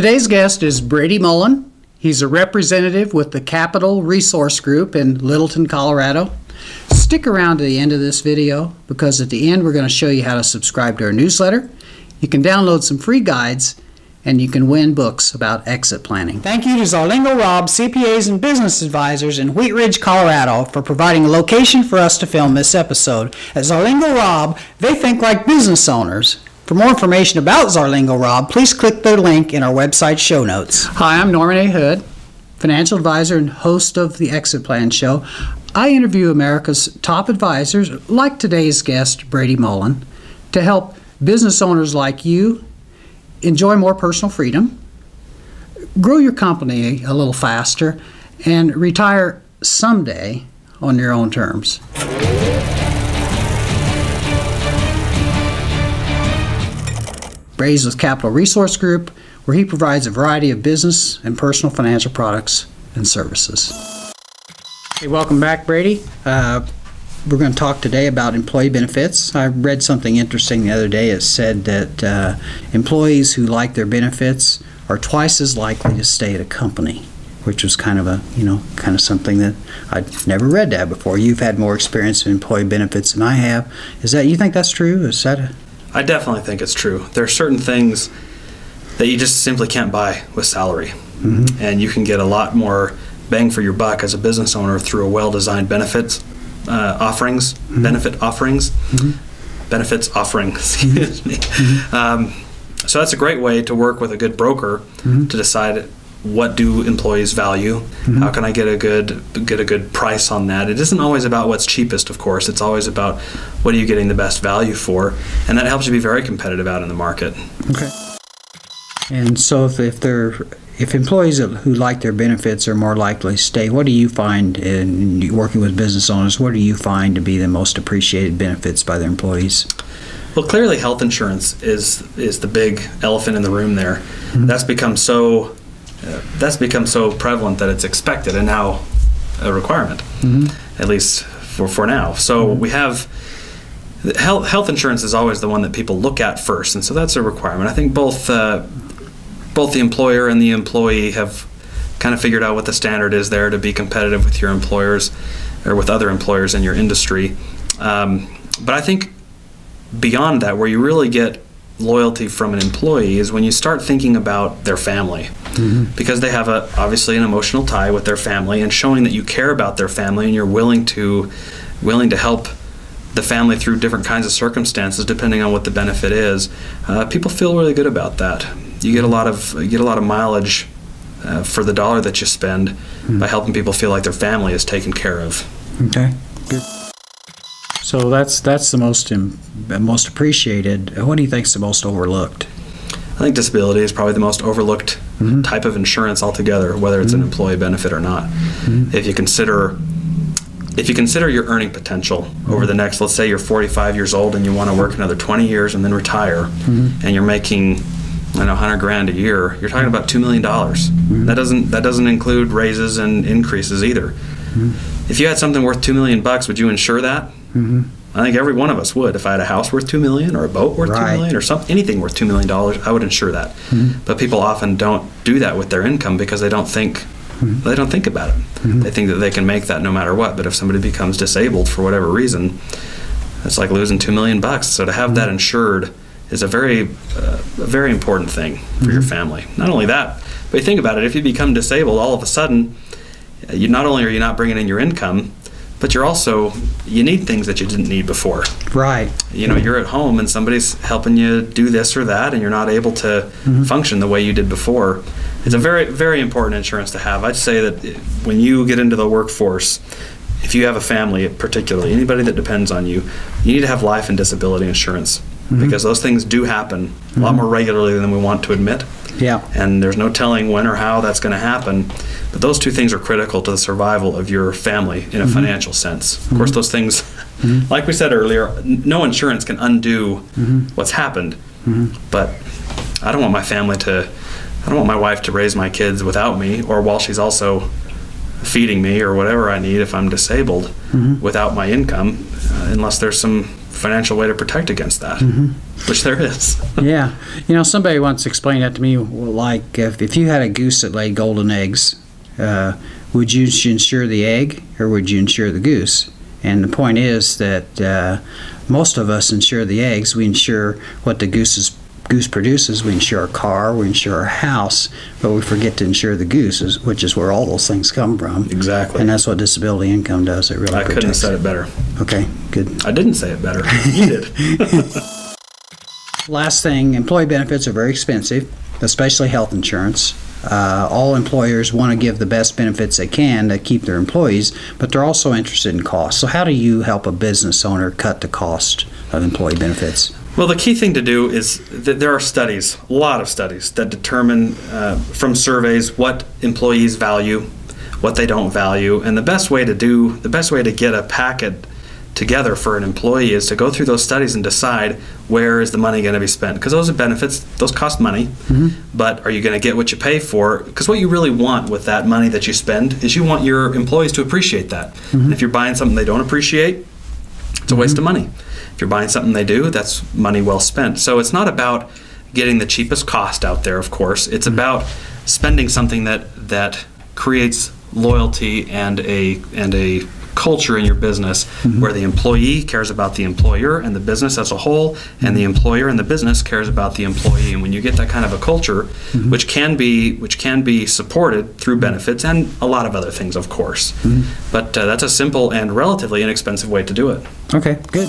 Today's guest is Brady Mullen. He's a representative with the Capital Resource Group in Littleton, Colorado. Stick around to the end of this video because at the end we're going to show you how to subscribe to our newsletter. You can download some free guides and you can win books about exit planning. Thank you to Zarlingo Robb, CPAs and Business Advisors in Wheat Ridge, Colorado for providing a location for us to film this episode. At Zarlingo Robb, they think like business owners. For more information about Zarlingo Robb, please click their link in our website show notes. Hi, I'm Norman A. Hood, financial advisor and host of the Exit Plan Show. I interview America's top advisors, like today's guest, Brady Mullen, to help business owners like you enjoy more personal freedom, grow your company a little faster, and retire someday on your own terms. Brady's with Capital Resource Group, where he provides a variety of business and personal financial products and services. Hey, welcome back, Brady. We're going to talk today about employee benefits. I read something interesting the other day. It said that employees who like their benefits are twice as likely to stay at a company, which was kind of something that I'd never read that before. You've had more experience in employee benefits than I have. You think that's true? I definitely think it's true. There are certain things that you just simply can't buy with salary. Mm-hmm. And you can get a lot more bang for your buck as a business owner through a well-designed benefits offerings, mm-hmm. benefits offerings, excuse me. Mm-hmm. So that's a great way to work with a good broker mm-hmm. to decide what do employees value, mm-hmm. how can I get a good price on that. It isn't always about what's cheapest, of course. It's always about what are you getting the best value for, and that helps you be very competitive out in the market. Okay. And so if employees who like their benefits are more likely to stay, what do you find in working with business owners? What do you find to be the most appreciated benefits by their employees? Well, clearly health insurance is the big elephant in the room there. Mm-hmm. That's become so prevalent that it's expected and now a requirement, mm-hmm. at least for now. So mm-hmm. we have health insurance is always the one that people look at first, and so that's a requirement. I think both the employer and the employee have kind of figured out what the standard is there to be competitive with your employers or with other employers in your industry. But I think beyond that, where you really get loyalty from an employee is when you start thinking about their family, mm-hmm. because they have obviously an emotional tie with their family, and showing that you care about their family and you're willing to help the family through different kinds of circumstances depending on what the benefit is. People feel really good about that. You get a lot of mileage for the dollar that you spend mm-hmm. by helping people feel like their family is taken care of. Okay, good. So that's the most appreciated. What do you think is the most overlooked? I think disability is probably the most overlooked mm-hmm. type of insurance altogether, whether it's mm-hmm. an employee benefit or not. Mm-hmm. If you consider your earning potential mm-hmm. over the next, let's say you're 45 years old and you want to work another 20 years and then retire, mm-hmm. and you're making $100,000 a year, you're talking about $2 million. Mm-hmm. That doesn't include raises and increases either. Mm-hmm. If you had something worth $2 million, would you insure that? Mm-hmm. I think every one of us would. If I had a house worth $2 million or a boat worth $2 million or anything worth $2 million, I would insure that. Mm-hmm. But people often don't do that with their income because they don't think mm-hmm. about it. Mm-hmm. They think that they can make that no matter what. But if somebody becomes disabled for whatever reason, it's like losing $2 million. So to have mm-hmm. that insured is a very important thing for mm-hmm. your family. Not only that, but you think about it, if you become disabled, all of a sudden, not only are you not bringing in your income, but you need things that you didn't need before. Right. You're at home and somebody's helping you do this or that, and you're not able to mm-hmm. function the way you did before. It's a very, very important insurance to have. I'd say that when you get into the workforce, if you have a family, particularly anybody that depends on you, you need to have life and disability insurance mm-hmm. because those things do happen mm-hmm. a lot more regularly than we want to admit. Yeah. And there's no telling when or how that's going to happen. But those two things are critical to the survival of your family in a mm-hmm. financial sense. Of mm-hmm. course, those things, mm-hmm. like we said earlier, no insurance can undo mm-hmm. what's happened. Mm-hmm. But I don't want my wife to raise my kids without me, or while she's also feeding me or whatever I need if I'm disabled mm-hmm. without my income, unless there's some financial way to protect against that, which there is. Yeah. You know, somebody once explained that to me, like if you had a goose that laid golden eggs, would you insure the egg or would you insure the goose? And the point is that most of us insure the eggs. We insure what the goose produces. We insure our car, we insure our house, but we forget to insure the goose, which is where all those things come from. Exactly. And that's what disability income does. It really protects. I couldn't have said it better. Okay, good. I didn't say it better. You did. Last thing, employee benefits are very expensive, especially health insurance. All employers want to give the best benefits they can to keep their employees, but they're also interested in cost. So how do you help a business owner cut the cost of employee benefits? Well, the key thing to do is that there are studies, a lot of studies, that determine from surveys what employees value, what they don't value, and the best way to get a packet together for an employee is to go through those studies and decide where is the money going to be spent, because those are benefits, those cost money, but are you going to get what you pay for? Because what you really want with that money that you spend is you want your employees to appreciate that. And if you're buying something they don't appreciate, it's a waste of money. If you're buying something they do, that's money well spent. So it's not about getting the cheapest cost out there, of course. It's about spending something that creates loyalty and a culture in your business where the employee cares about the employer and the business as a whole, and the employer and the business cares about the employee. And when you get that kind of a culture, which can be supported through benefits and a lot of other things, of course, but that's a simple and relatively inexpensive way to do it. Okay, good.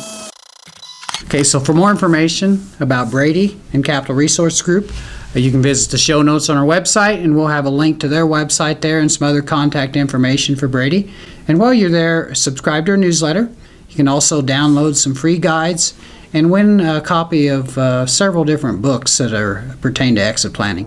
Okay, so for more information about Brady and Capital Resource Group, you can visit the show notes on our website, and we'll have a link to their website there and some other contact information for Brady. And while you're there, subscribe to our newsletter. You can also download some free guides and win a copy of several different books that pertain to exit planning.